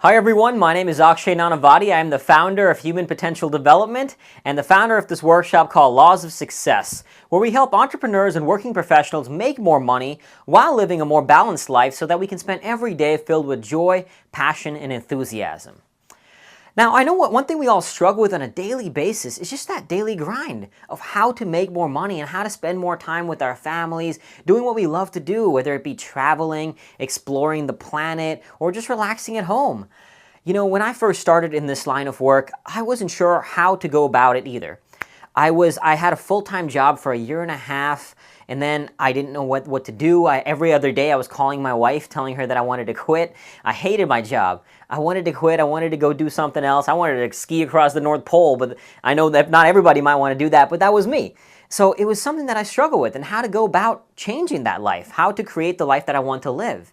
Hi everyone, my name is Akshay Nanavati. I am the founder of Human Potential Development and the founder of this workshop called Laws of Success, where we help entrepreneurs and working professionals make more money while living a more balanced life so that we can spend every day filled with joy, passion, and enthusiasm. Now, I know one thing we all struggle with on a daily basis is just that daily grind of how to make more money and how to spend more time with our families, doing what we love to do, whether it be traveling, exploring the planet, or just relaxing at home. You know, when I first started in this line of work, I wasn't sure how to go about it either. I had a full-time job for a year and a half, and then I didn't know what to do. Every other day I was calling my wife, telling her that I wanted to quit. I hated my job. I wanted to quit. I wanted to go do something else. I wanted to ski across the North Pole, but I know that not everybody might want to do that, but that was me. So it was something that I struggled with, and how to go about changing that life, how to create the life that I want to live.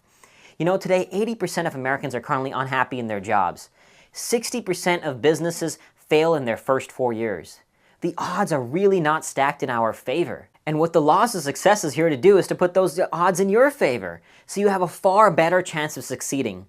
You know, today 80% of Americans are currently unhappy in their jobs. 60% of businesses fail in their first 4 years. The odds are really not stacked in our favor. And what the Laws of Success is here to do is to put those odds in your favor, so you have a far better chance of succeeding.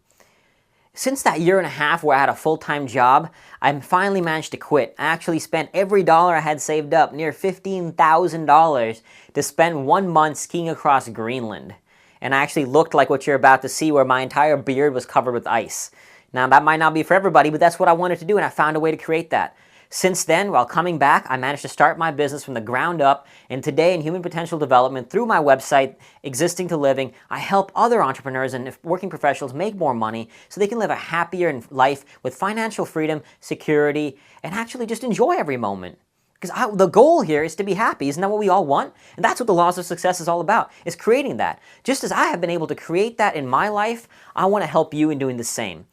Since that year and a half where I had a full-time job, I finally managed to quit. I actually spent every dollar I had saved up, near $15,000, to spend 1 month skiing across Greenland. And I actually looked like what you're about to see, where my entire beard was covered with ice. Now, that might not be for everybody, but that's what I wanted to do, and I found a way to create that. Since then, while coming back, I managed to start my business from the ground up, and today in Human Potential Development, through my website, Existing to Living, I help other entrepreneurs and working professionals make more money so they can live a happier life with financial freedom, security, and actually just enjoy every moment. Because the goal here is to be happy. Isn't that what we all want? And that's what the Laws of Success is all about, is creating that. Just as I have been able to create that in my life, I want to help you in doing the same.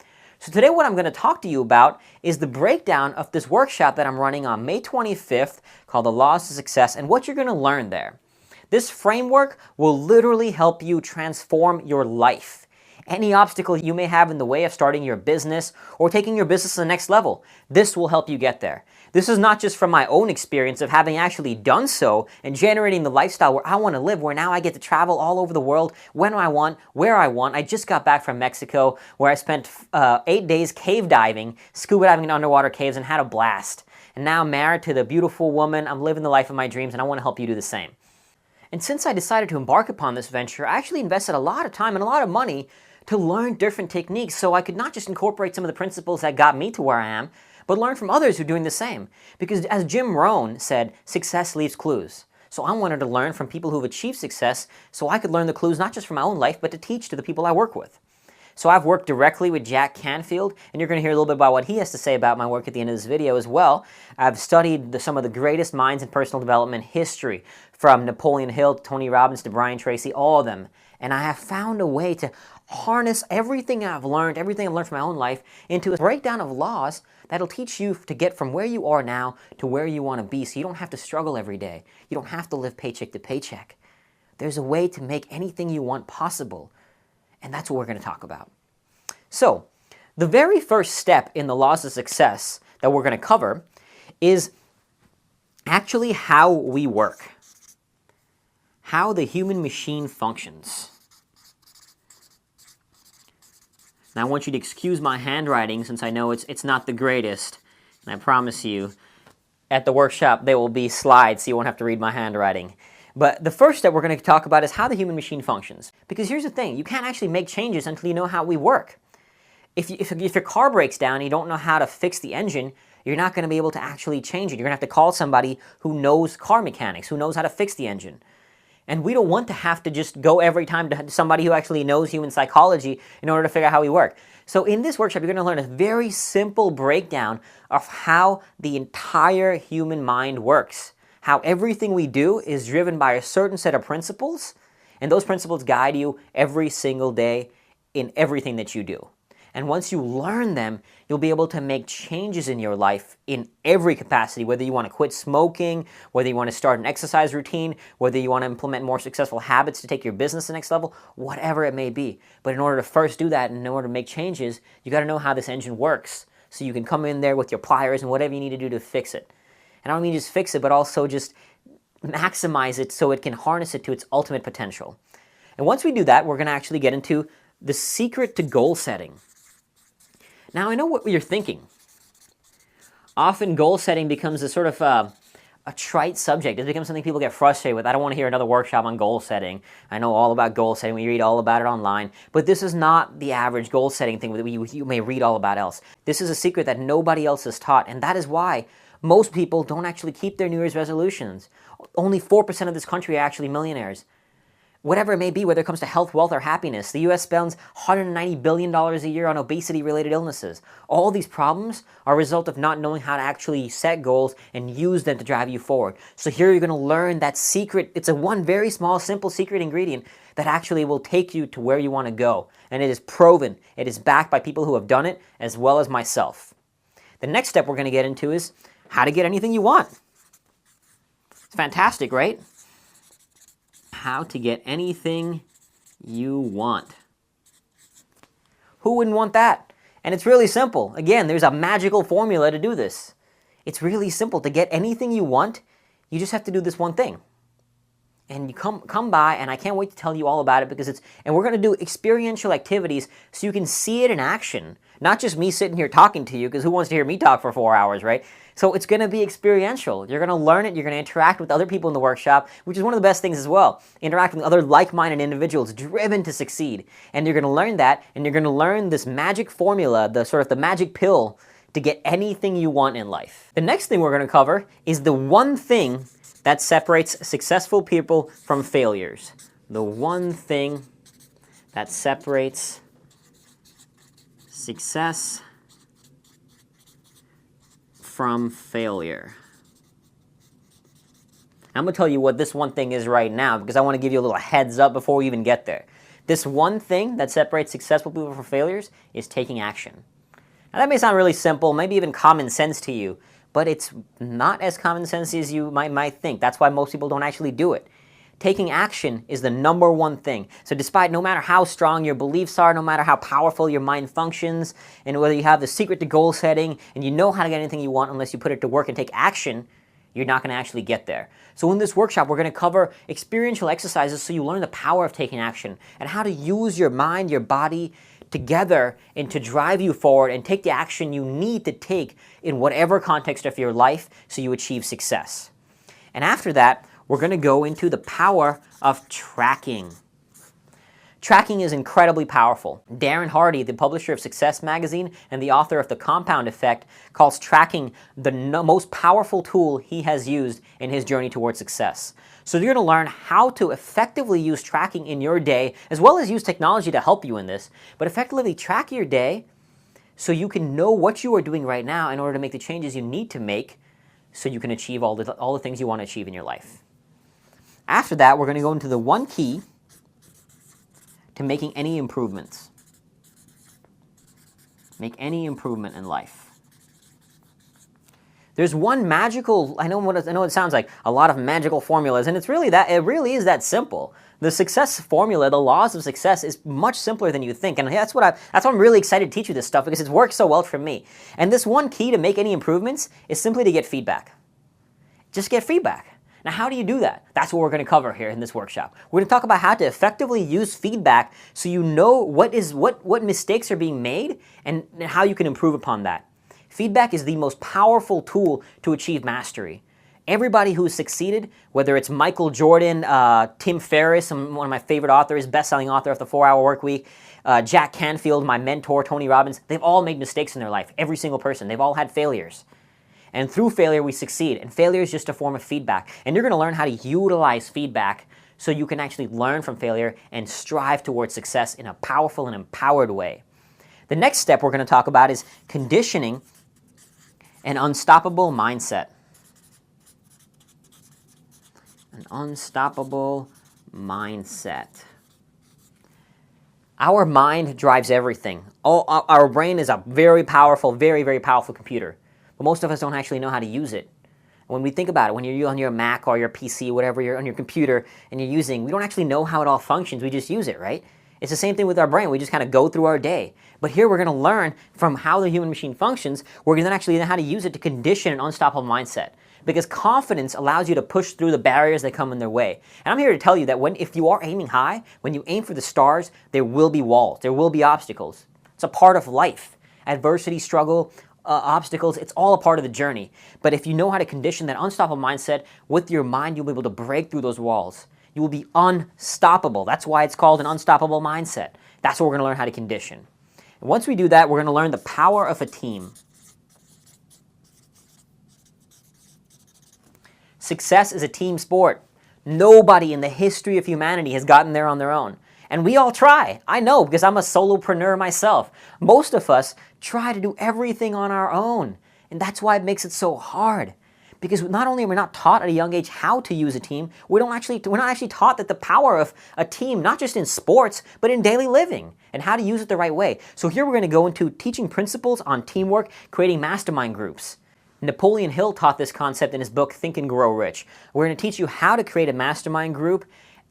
So today what I'm going to talk to you about is the breakdown of this workshop that I'm running on May 25th called the Laws of Success and what you're going to learn there. This framework will literally help you transform your life. Any obstacle you may have in the way of starting your business or taking your business to the next level, this will help you get there. This is not just from my own experience of having actually done so and generating the lifestyle where I want to live, where now I get to travel all over the world when I want, where I want. I just got back from Mexico where I spent 8 days cave diving, scuba diving in underwater caves, and had a blast. And now I'm married to the beautiful woman. I'm living the life of my dreams, and I want to help you do the same. And since I decided to embark upon this venture, I actually invested a lot of time and a lot of money to learn different techniques so I could not just incorporate some of the principles that got me to where I am, but learn from others who are doing the same. Because as Jim Rohn said, success leaves clues. So I wanted to learn from people who've achieved success so I could learn the clues not just from my own life, but to teach to the people I work with. So I've worked directly with Jack Canfield, and you're going to hear a little bit about what he has to say about my work at the end of this video as well. I've studied some of the greatest minds in personal development history, from Napoleon Hill to Tony Robbins to Brian Tracy, all of them. And I have found a way to harness everything I've learned from my own life into a breakdown of laws that'll teach you to get from where you are now to where you want to be, so you don't have to struggle every day. You don't have to live paycheck to paycheck. There's a way to make anything you want possible, and that's what we're going to talk about. So, the very first step in the Laws of Success that we're going to cover is actually how we work, how the human machine functions. Now I want you to excuse my handwriting since I know it's not the greatest, and I promise you at the workshop there will be slides so you won't have to read my handwriting. But the first step we're going to talk about is how the human machine functions. Because here's the thing, you can't actually make changes until you know how we work. If your car breaks down and you don't know how to fix the engine, you're not going to be able to actually change it. You're going to have to call somebody who knows car mechanics, who knows how to fix the engine. And we don't want to have to just go every time to somebody who actually knows human psychology in order to figure out how we work. So in this workshop, you're going to learn a very simple breakdown of how the entire human mind works. How everything we do is driven by a certain set of principles, and those principles guide you every single day in everything that you do. And once you learn them, you'll be able to make changes in your life in every capacity, whether you want to quit smoking, whether you want to start an exercise routine, whether you want to implement more successful habits to take your business to the next level, whatever it may be. But in order to first do that and in order to make changes, you got to know how this engine works so you can come in there with your pliers and whatever you need to do to fix it. And I don't mean just fix it, but also just maximize it so it can harness it to its ultimate potential. And once we do that, we're going to actually get into the secret to goal setting. Now, I know what you're thinking. Often goal setting becomes a sort of a trite subject. It becomes something people get frustrated with. I don't want to hear another workshop on goal setting. I know all about goal setting. We read all about it online. But this is not the average goal setting thing that you may read all about else. This is a secret that nobody else is taught, and that is why most people don't actually keep their New Year's resolutions. Only 4% of this country are actually millionaires. Whatever it may be, whether it comes to health, wealth, or happiness, the U.S. spends $190 billion a year on obesity-related illnesses. All these problems are a result of not knowing how to actually set goals and use them to drive you forward. So here you're going to learn that secret. It's a one very small, simple secret ingredient that actually will take you to where you want to go. And it is proven. It is backed by people who have done it, as well as myself. The next step we're going to get into is how to get anything you want. It's fantastic, right? How to get anything you want. Who wouldn't want that? And it's really simple. Again, there's a magical formula to do this. It's really simple. To get anything you want, you just have to do this one thing. And you come by, and I can't wait to tell you all about it because and we're going to do experiential activities so you can see it in action. Not just me sitting here talking to you, because who wants to hear me talk for 4 hours, right? So it's going to be experiential. You're going to learn it. You're going to interact with other people in the workshop, which is one of the best things as well. Interacting with other like-minded individuals driven to succeed. And you're going to learn that, and you're going to learn this magic formula, the magic pill to get anything you want in life. The next thing we're going to cover is the one thing that separates successful people from failures. The one thing that separates success from failure. I'm going to tell you what this one thing is right now because I want to give you a little heads up before we even get there. This one thing that separates successful people from failures is taking action. Now that may sound really simple, maybe even common sense to you, but it's not as common sense as you might think. That's why most people don't actually do it. Taking action is the number one thing. So despite no matter how strong your beliefs are, no matter how powerful your mind functions, and whether you have the secret to goal setting and you know how to get anything you want unless you put it to work and take action, you're not going to actually get there. So in this workshop, we're going to cover experiential exercises so you learn the power of taking action and how to use your mind, your body together and to drive you forward and take the action you need to take in whatever context of your life so you achieve success. And after that, we're going to go into the power of tracking. Tracking is incredibly powerful. Darren Hardy, the publisher of Success Magazine and the author of The Compound Effect, calls tracking the most powerful tool he has used in his journey towards success. So you're going to learn how to effectively use tracking in your day, as well as use technology to help you in this, but effectively track your day so you can know what you are doing right now in order to make the changes you need to make so you can achieve all the things you want to achieve in your life. After that, we're going to go into the one key to making any improvements. Make any improvement in life. There's one magical, I know what it sounds like, a lot of magical formulas, and it really is that simple. The success formula, the laws of success, is much simpler than you think, and that's why I'm really excited to teach you this stuff, because it's worked so well for me. And this one key to make any improvements is simply to get feedback. Just get feedback. Now, how do you do that? That's what we're going to cover here in this workshop. We're going to talk about how to effectively use feedback so you know what mistakes are being made and how you can improve upon that. Feedback is the most powerful tool to achieve mastery. Everybody who's succeeded, whether it's Michael Jordan, Tim Ferriss, one of my favorite authors, best-selling author of The 4-Hour Workweek, Jack Canfield, my mentor, Tony Robbins, they've all made mistakes in their life. Every single person. They've all had failures. And through failure, we succeed. And failure is just a form of feedback. And you're going to learn how to utilize feedback so you can actually learn from failure and strive towards success in a powerful and empowered way. The next step we're going to talk about is conditioning an unstoppable mindset. An unstoppable mindset. Our mind drives everything. Our brain is a very powerful, very, very powerful computer. But most of us don't actually know how to use it. When we think about it, when you're on your Mac or your PC, whatever you're on your computer and you're using, we don't actually know how it all functions. We just use it, right? It's the same thing with our brain. We just kind of go through our day. But here we're going to learn from how the human machine functions. We're going to actually learn how to use it to condition an unstoppable mindset. Because confidence allows you to push through the barriers that come in their way. And I'm here to tell you that if you are aiming high, when you aim for the stars, there will be walls. There will be obstacles. It's a part of life. adversity, struggle, obstacles, it's all a part of the journey. But if you know how to condition that unstoppable mindset with your mind, you'll be able to break through those walls. You will be unstoppable. That's why it's called an unstoppable mindset. That's what we're going to learn how to condition. And once we do that, we're going to learn the power of a team. Success is a team sport. Nobody in the history of humanity has gotten there on their own. And we all try. I know, because I'm a solopreneur myself. Most of us try to do everything on our own. And that's why it makes it so hard. Because not only are we not taught at a young age how to use a team, we're not actually taught that the power of a team, not just in sports, but in daily living, and how to use it the right way. So here we're going to go into teaching principles on teamwork, creating mastermind groups. Napoleon Hill taught this concept in his book, Think and Grow Rich. We're going to teach you how to create a mastermind group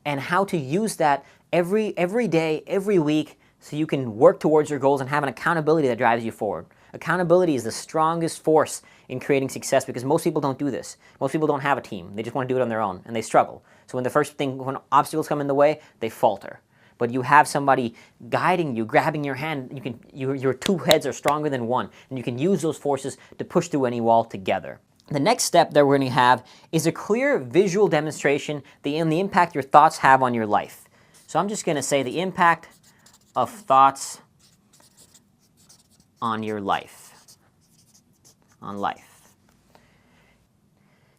and how to use that every day, every week, so you can work towards your goals and have an accountability that drives you forward. Accountability is the strongest force in creating success because most people don't do this. Most people don't have a team. They just want to do it on their own, and they struggle. So when obstacles come in the way, they falter. But you have somebody guiding you, grabbing your hand. Your two heads are stronger than one, and you can use those forces to push through any wall together. The next step that we're going to have is a clear visual demonstration on the impact your thoughts have on your life. So I'm just going to say the impact of thoughts on your life. On life.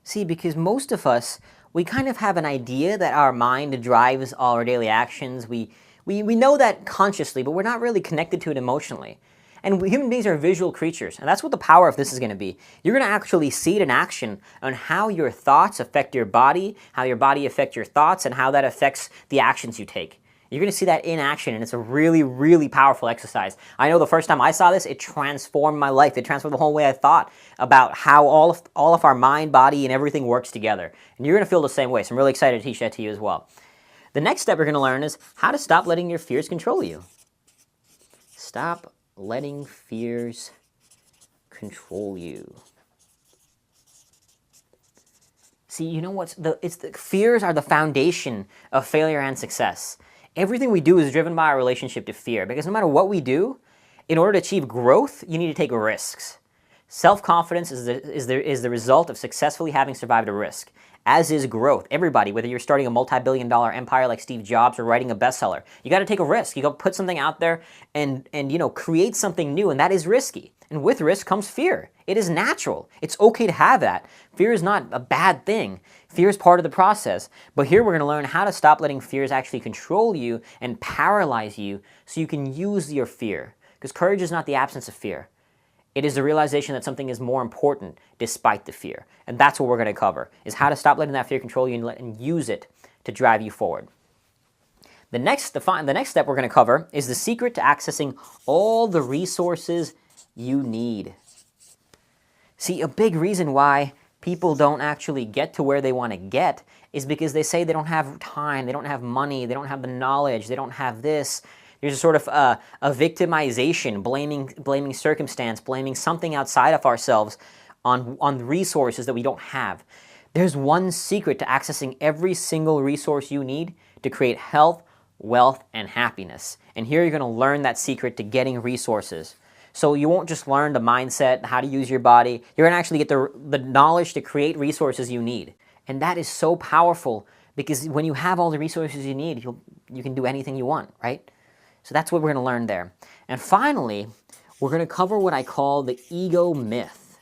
See, because most of us, we kind of have an idea that our mind drives all our daily actions. We know that consciously, but we're not really connected to it emotionally. And human beings are visual creatures, and that's what the power of this is going to be. You're going to actually see it in action on how your thoughts affect your body, how your body affects your thoughts, and how that affects the actions you take. You're going to see that in action, and it's a really, really powerful exercise. I know the first time I saw this, it transformed my life. It transformed the whole way I thought about how all of our mind, body, and everything works together. And you're going to feel the same way, so I'm really excited to teach that to you as well. The next step we're going to learn is how to stop letting your fears control you. Stop letting fears control you. See, you know what's the fears are the foundation of failure and success. Everything we do is driven by our relationship to fear, because no matter what we do, in order to achieve growth, you need to take risks. Self-confidence is the result of successfully having survived a risk, as is growth. Everybody, whether you're starting a multi-billion-dollar empire like Steve Jobs or writing a bestseller, you got to take a risk. You got to put something out there and create something new, and that is risky. And with risk comes fear. It is natural. It's okay to have that. Fear is not a bad thing. Fear is part of the process. But here we're going to learn how to stop letting fears actually control you and paralyze you so you can use your fear. Because courage is not the absence of fear. It is the realization that something is more important despite the fear. And that's what we're going to cover, is how to stop letting that fear control you and use it to drive you forward. The next step we're going to cover is the secret to accessing all the resources you need. See, a big reason why people don't actually get to where they want to get is because they say they don't have time, they don't have money, they don't have the knowledge, they don't have this. There's a sort of a victimization, blaming circumstance, blaming something outside of ourselves on resources that we don't have. There's one secret to accessing every single resource you need to create health, wealth, and happiness. And here you're going to learn that secret to getting resources. So you won't just learn the mindset, how to use your body. You're going to actually get the knowledge to create resources you need. And that is so powerful because when you have all the resources you need, you can do anything you want, right? So that's what we're going to learn there. And finally, we're going to cover what I call the ego myth.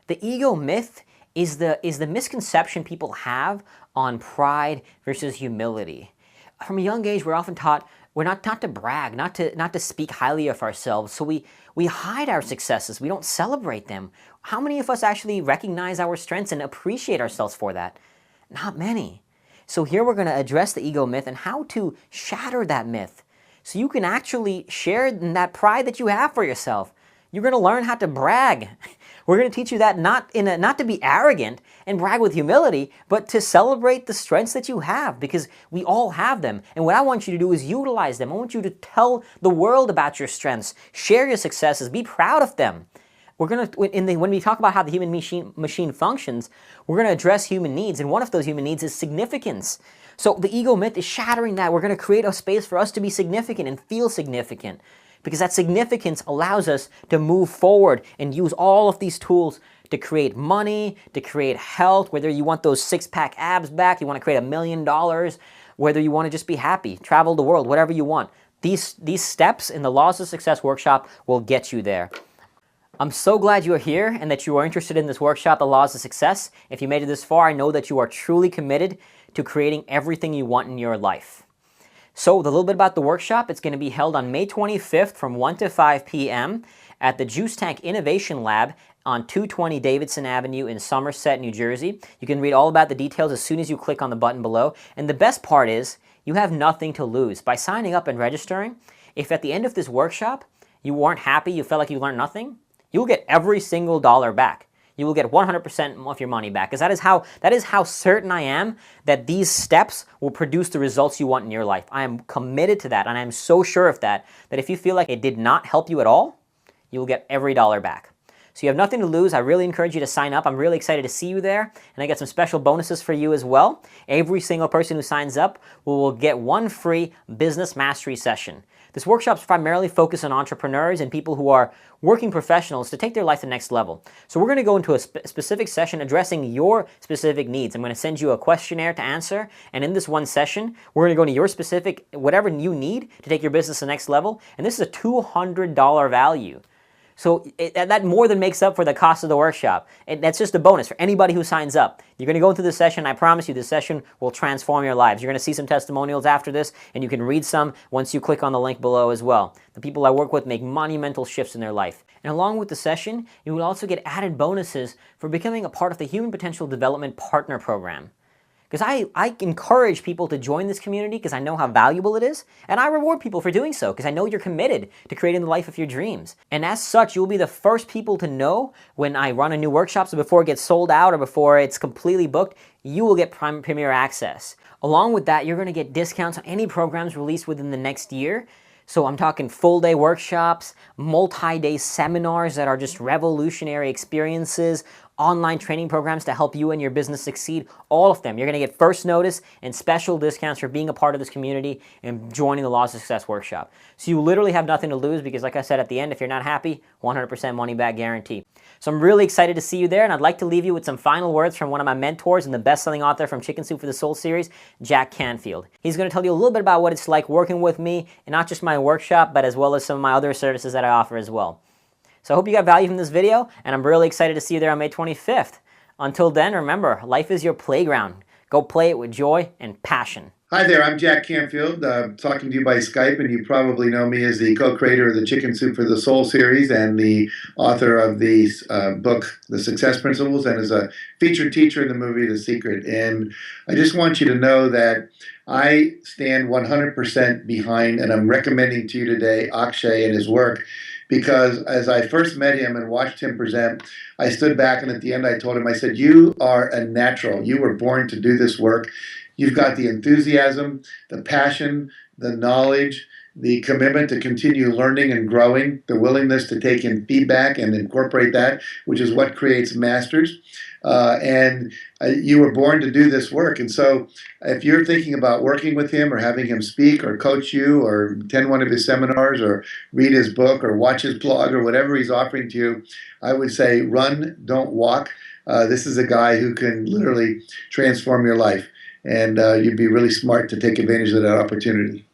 The ego myth is the misconception people have on pride versus humility. From a young age, we're often taught we're not to brag, not to speak highly of ourselves. So we hide our successes. We don't celebrate them. How many of us actually recognize our strengths and appreciate ourselves for that? Not many. So here we're going to address the ego myth and how to shatter that myth so you can actually share in that pride that you have for yourself. You're going to learn how to brag. We're going to teach you that not to be arrogant and brag with humility, but to celebrate the strengths that you have, because we all have them. And what I want you to do is utilize them. I want you to tell the world about your strengths, share your successes, be proud of them. We're going to, when we talk about how the human machine functions, we're going to address human needs, and one of those human needs is significance. So the ego myth is shattering that. We're going to create a space for us to be significant and feel significant. because that significance allows us to move forward and use all of these tools to create money, to create health, whether you want those six-pack abs back, you want to create $1 million, whether you want to just be happy, travel the world, whatever you want. These steps in the Laws of Success workshop will get you there. I'm so glad you are here and that you are interested in this workshop, The Laws of Success. If you made it this far, I know that you are truly committed to creating everything you want in your life. So, a little bit about the workshop. It's going to be held on May 25th from 1 to 5 p.m. at the Juice Tank Innovation Lab on 220 Davidson Avenue in Somerset, New Jersey. You can read all about the details as soon as you click on the button below. And the best part is, you have nothing to lose. By signing up and registering, if at the end of this workshop you weren't happy, you felt like you learned nothing, you'll get every single dollar back. You will get 100% of your money back, because that is how certain I am that these steps will produce the results you want in your life. I am committed to that, and I am so sure of that if you feel like it did not help you at all, you will get every dollar back. So you have nothing to lose. I really encourage you to sign up. I'm really excited to see you there, and I got some special bonuses for you as well. Every single person who signs up will get one free business mastery session. This workshop is primarily focused on entrepreneurs and people who are working professionals to take their life to the next level. So we're going to go into a specific session addressing your specific needs. I'm going to send you a questionnaire to answer, and in this one session, we're going to go into your specific, whatever you need to take your business to the next level, and this is a $200 value. So that more than makes up for the cost of the workshop. That's just a bonus for anybody who signs up. You're going to go into this session. I promise you this session will transform your lives. You're going to see some testimonials after this, and you can read some once you click on the link below as well. The people I work with make monumental shifts in their life. And along with the session, you will also get added bonuses for becoming a part of the Human Potential Development Partner Program. Because I encourage people to join this community because I know how valuable it is, and I reward people for doing so because I know you're committed to creating the life of your dreams. And as such, you'll be the first people to know when I run a new workshop, so before it gets sold out or before it's completely booked, you will get premier access. Along with that, you're going to get discounts on any programs released within the next year. So I'm talking full-day workshops, multi-day seminars that are just revolutionary experiences, online training programs to help you and your business succeed, all of them. You're going to get first notice and special discounts for being a part of this community and joining the Laws of Success workshop. So you literally have nothing to lose because, like I said, at the end, if you're not happy, 100% money back guarantee. So I'm really excited to see you there, and I'd like to leave you with some final words from one of my mentors and the best-selling author from Chicken Soup for the Soul series, Jack Canfield. He's going to tell you a little bit about what it's like working with me, and not just my workshop, but as well as some of my other services that I offer as well. So I hope you got value from this video, and I'm really excited to see you there on May 25th. Until then, remember, life is your playground. Go play it with joy and passion. Hi there, I'm Jack Canfield, talking to you by Skype, and you probably know me as the co-creator of the Chicken Soup for the Soul series and the author of the book, The Success Principles, and as a featured teacher in the movie, The Secret. And I just want you to know that I stand 100% behind, and I'm recommending to you today, Akshay and his work, because as I first met him and watched him present, I stood back, and at the end I told him, I said, you are a natural. You were born to do this work. You've got the enthusiasm, the passion, the knowledge, the commitment to continue learning and growing, the willingness to take in feedback and incorporate that, which is what creates masters. You were born to do this work. And so if you're thinking about working with him or having him speak or coach you or attend one of his seminars or read his book or watch his blog or whatever he's offering to you, I would say run, don't walk. This is a guy who can literally transform your life. And you'd be really smart to take advantage of that opportunity.